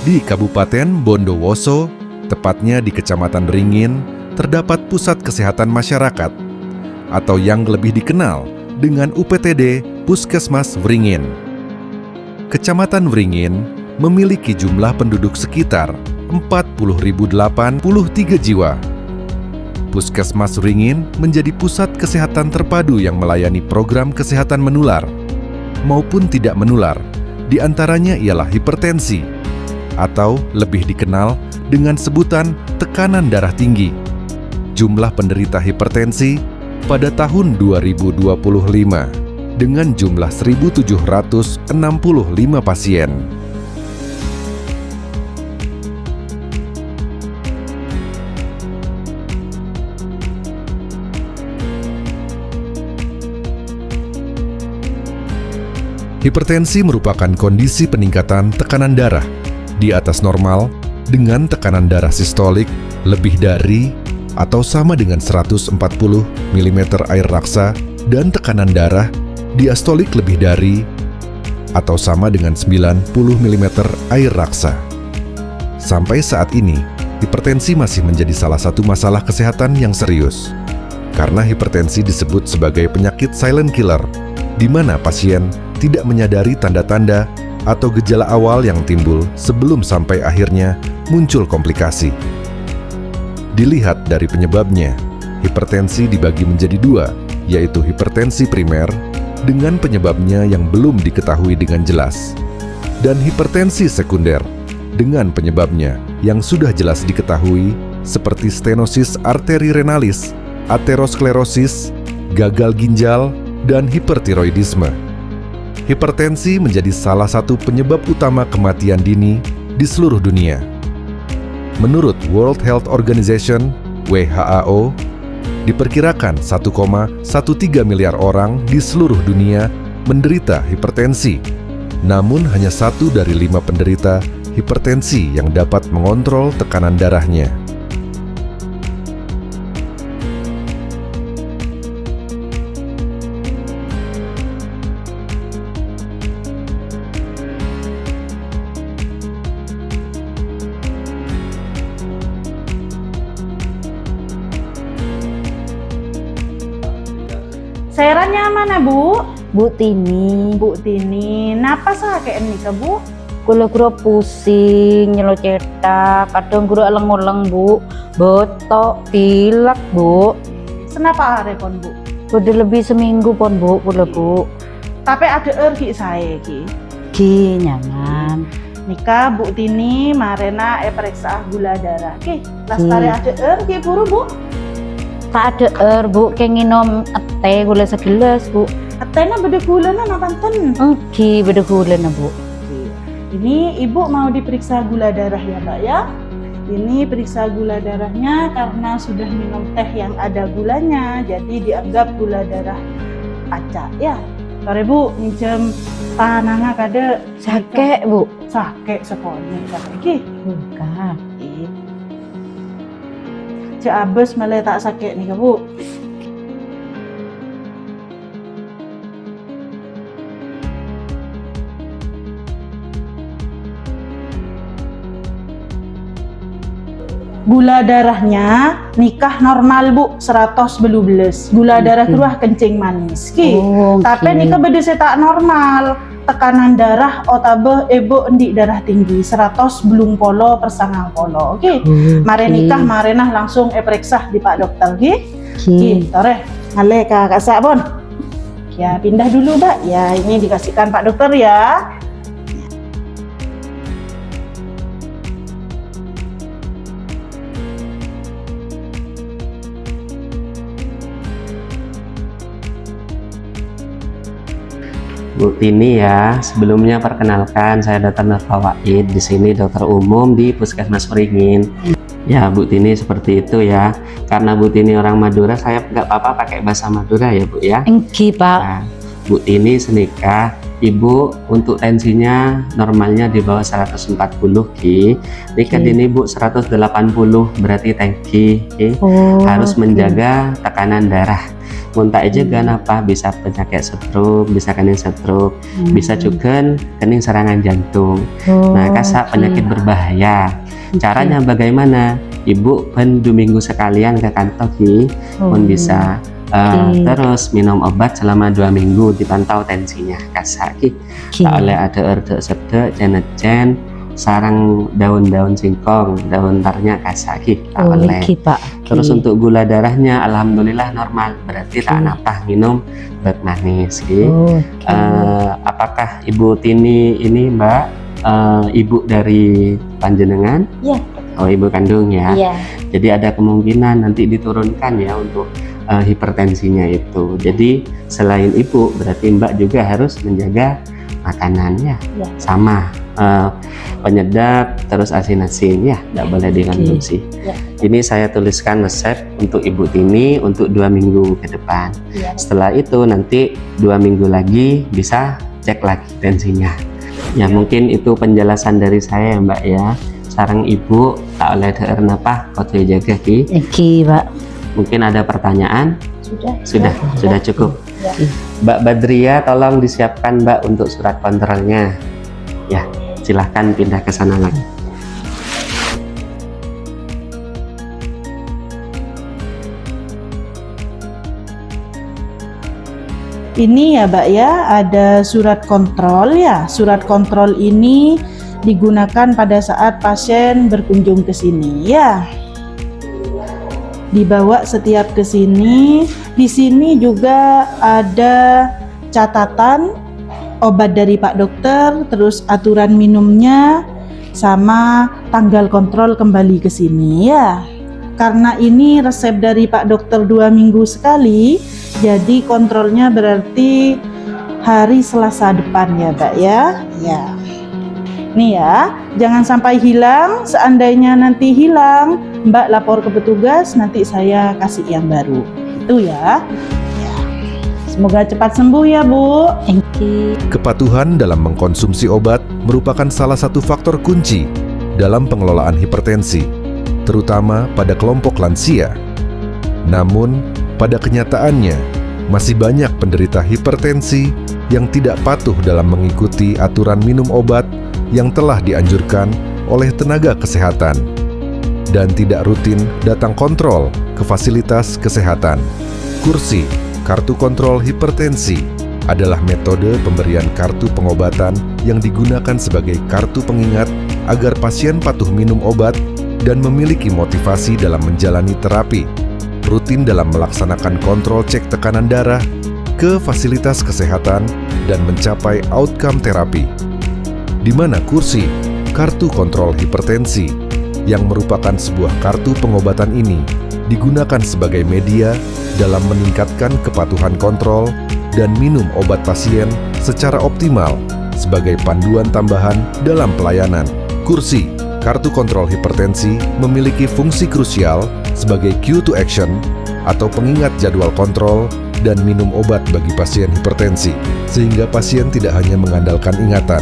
Di Kabupaten Bondowoso, tepatnya di Kecamatan Wringin, terdapat Pusat Kesehatan Masyarakat atau yang lebih dikenal dengan UPTD Puskesmas Wringin. Kecamatan Wringin memiliki jumlah penduduk sekitar 40.083 jiwa. Puskesmas Wringin menjadi pusat kesehatan terpadu yang melayani program kesehatan menular maupun tidak menular. Di antaranya ialah hipertensi atau lebih dikenal dengan sebutan tekanan darah tinggi. Jumlah penderita hipertensi pada tahun 2025 dengan jumlah 1.765 pasien. Hipertensi merupakan kondisi peningkatan tekanan darah di atas normal dengan tekanan darah sistolik lebih dari atau sama dengan 140 mm air raksa dan tekanan darah diastolik lebih dari atau sama dengan 90 mm air raksa. Sampai saat ini, hipertensi masih menjadi salah satu masalah kesehatan yang serius. Karena hipertensi disebut sebagai penyakit silent killer, di mana pasien tidak menyadari tanda-tanda atau gejala awal yang timbul sebelum sampai akhirnya muncul komplikasi. Dilihat dari penyebabnya, hipertensi dibagi menjadi dua, yaitu hipertensi primer dengan penyebabnya yang belum diketahui dengan jelas, dan hipertensi sekunder dengan penyebabnya yang sudah jelas diketahui seperti stenosis arteri renalis, aterosklerosis, gagal ginjal, dan hipertiroidisme. Hipertensi menjadi salah satu penyebab utama kematian dini di seluruh dunia. Menurut World Health Organization (WHO), diperkirakan 1,13 miliar orang di seluruh dunia menderita hipertensi. Namun hanya 1 dari 5 penderita hipertensi yang dapat mengontrol tekanan darahnya. Cairannya mana, Bu? Bu Tini, Napa sakit nih ke Bu? gula-gula pusing, nyelo cetak, kadang gula eleng-eleng Bu, botok, pilek Bu. Kenapa repon Bu? Udah lebih seminggu pon Bu, Bu. Tapi ada ergi saya ki. Ki nyaman. Nika Bu Tini marena periksa gula darah ki. Lastari ada ergi buru Bu. Tak ada Bu, kayak nginom teh gula segelas Bu. Atena beda gula na panten. Ki beda gula na Bu. Ini Ibu mau diperiksa gula darah ya Mbak ya. Ini periksa gula darahnya karena sudah minum teh yang ada gulanya, jadi dianggap gula darah acak ya. Sore Bu, minjem pananga kada Sakit Bu. sakit sekolahnya lagi. Bukan. Cek abes malah tak sakit nih Bu. Gula darahnya nikah normal Bu 100/12. Gula darah keluar kencing manis ki. Tapi nikah beda tak normal. Tekanan darah otabe ebo endik darah tinggi 100 belum polo persangang polo. Oke. Mare nikah marenah langsung periksa di Pak Dokter ki. Ki, tore. Ngale Kak Sabon. Ya, pindah dulu, Mbak. Ya, ini dikasihkan Pak Dokter ya. Bu Tini ya, sebelumnya perkenalkan saya Dr. Nur Fawaid, di sini dokter umum di Puskesmas Wringin. Ya Bu Tini seperti itu ya, karena Bu Tini orang Madura, saya nggak apa-apa pakai bahasa Madura ya Bu ya. Engki Pak. Nah, Bu Tini senikah, Ibu untuk tensinya normalnya di bawah 140 Ki. Nikah dini Bu 180 berarti tangki Ki. Harus menjaga tekanan darah. muntah aja kan apa bisa penyakit stroke, bisa kening stroke, bisa juga kening serangan jantung. Nah, kasak penyakit berbahaya. Caranya bagaimana? Ibu pen 2 minggu sekalian ke kantor pun bisa. Terus minum obat selama 2 minggu, dipantau tensinya kasak tak oleh ada erde sedek cenecen sarang daun-daun singkong, daun tarnya kasak tak oleh. Terus untuk gula darahnya alhamdulillah normal, berarti tak napah minum obat manis apakah Ibu Tini ini Mbak ibu dari panjenengan? Iya. Oh, ibu kandung ya. Iya. Jadi ada kemungkinan nanti diturunkan ya untuk hipertensinya itu. Jadi selain ibu, berarti Mbak juga harus menjaga makanannya. Ya. Sama penyedap, terus asin-asin ya, tidak boleh dikonsumsi. Ya. Ini saya tuliskan resep untuk Ibu Tini untuk 2 minggu ke depan. Ya. Setelah itu nanti 2 minggu lagi bisa cek lagi tensinya. Ya mungkin itu penjelasan dari saya ya Mbak ya. Sarang ibu tak oleh daer napa kote jaga Pak. Mungkin ada pertanyaan? Sudah cukup. Ya. Mbak Badria tolong disiapkan Mbak untuk surat kontrolnya. Ya, silahkan pindah ke sana lagi. Ini ya Mbak ya, ada surat kontrol ya. Surat kontrol ini digunakan pada saat pasien berkunjung ke sini ya. Dibawa setiap ke sini. Di sini juga ada catatan obat dari Pak Dokter, terus aturan minumnya sama tanggal kontrol kembali ke sini ya. Karena ini resep dari Pak Dokter 2 minggu sekali, jadi kontrolnya berarti hari Selasa depan ya Mbak ya. Ya. Nih ya, jangan sampai hilang. Seandainya nanti hilang, Mbak lapor ke petugas, nanti saya kasih yang baru. Itu ya. Ya. Semoga cepat sembuh ya Bu. Thank you. Kepatuhan dalam mengkonsumsi obat merupakan salah satu faktor kunci dalam pengelolaan hipertensi, terutama pada kelompok lansia. Namun, pada kenyataannya, masih banyak penderita hipertensi yang tidak patuh dalam mengikuti aturan minum obat yang telah dianjurkan oleh tenaga kesehatan dan tidak rutin datang kontrol ke fasilitas kesehatan. Kursi, kartu kontrol hipertensi, adalah metode pemberian kartu pengobatan yang digunakan sebagai kartu pengingat agar pasien patuh minum obat dan memiliki motivasi dalam menjalani terapi, rutin dalam melaksanakan kontrol cek tekanan darah ke fasilitas kesehatan dan mencapai outcome terapi. Di mana kursi, kartu kontrol hipertensi, yang merupakan sebuah kartu pengobatan ini, digunakan sebagai media dalam meningkatkan kepatuhan kontrol dan minum obat pasien secara optimal sebagai panduan tambahan dalam pelayanan. Kursi, kartu kontrol hipertensi memiliki fungsi krusial sebagai cue to action atau pengingat jadwal kontrol dan minum obat bagi pasien hipertensi, sehingga pasien tidak hanya mengandalkan ingatan.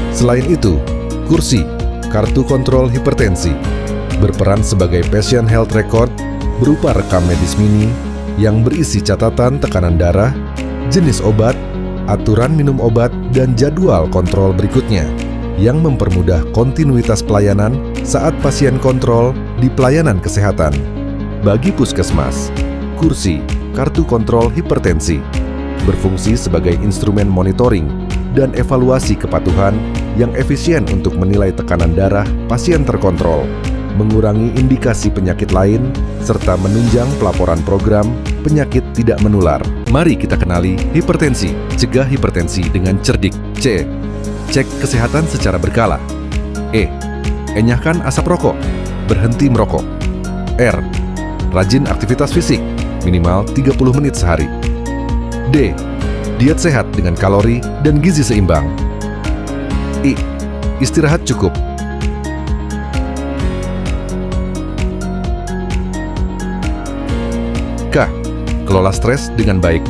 Selain itu, kursi, kartu kontrol hipertensi, berperan sebagai patient health record berupa rekam medis mini yang berisi catatan tekanan darah, jenis obat, aturan minum obat, dan jadwal kontrol berikutnya, yang mempermudah kontinuitas pelayanan saat pasien kontrol di pelayanan kesehatan. Bagi puskesmas, kursi, kartu kontrol hipertensi, berfungsi sebagai instrumen monitoring dan evaluasi kepatuhan yang efisien untuk menilai tekanan darah pasien terkontrol, mengurangi indikasi penyakit lain, serta menunjang pelaporan program penyakit tidak menular. Mari kita kenali hipertensi. Cegah hipertensi dengan cerdik. C. Cek kesehatan secara berkala. E. Enyahkan asap rokok. Berhenti merokok. R. Rajin aktivitas fisik, minimal 30 menit sehari. D. Diet sehat dengan kalori dan gizi seimbang. I. Istirahat cukup. K. Kelola stres dengan baik.